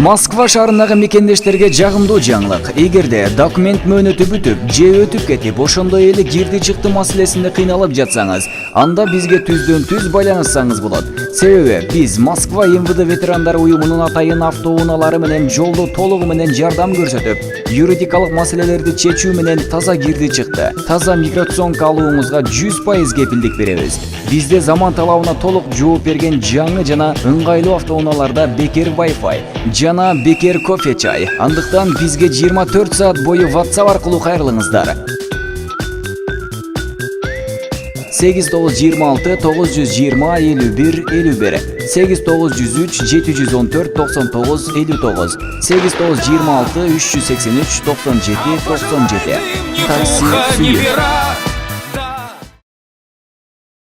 Москва шаарындагы мекендештерге жагымдуу жаңылык. Эгерде документ мөөнөтү бүтүп, же өтүп кетип, ошондой эле кирди чыкты маселесинде кыйналып жатсаңыз, анда бизге түздөн-түз байланышсаңыз болот. Себеби биз Москва МВД ветерандар уюмунун атайын автоунаалары менен жолду толугу менен жардам көрсөтүп, юридикалык маселелерди чечүү менен таза кирди чыкты, таза миграционка алууңузга 100% кепилдик беребиз. Бизде заман талабына толук жооп берген жаңы жана ыңгайлуу автоунааларда бекер Wi-Fi жана бекер кофе чай. Андыктан бизге 24 саат бою WhatsApp аркылуу кайрылыңыздар. 8926 920 51 51 8903 714 99 59 8926 383 97 97 Такси Сүйүк.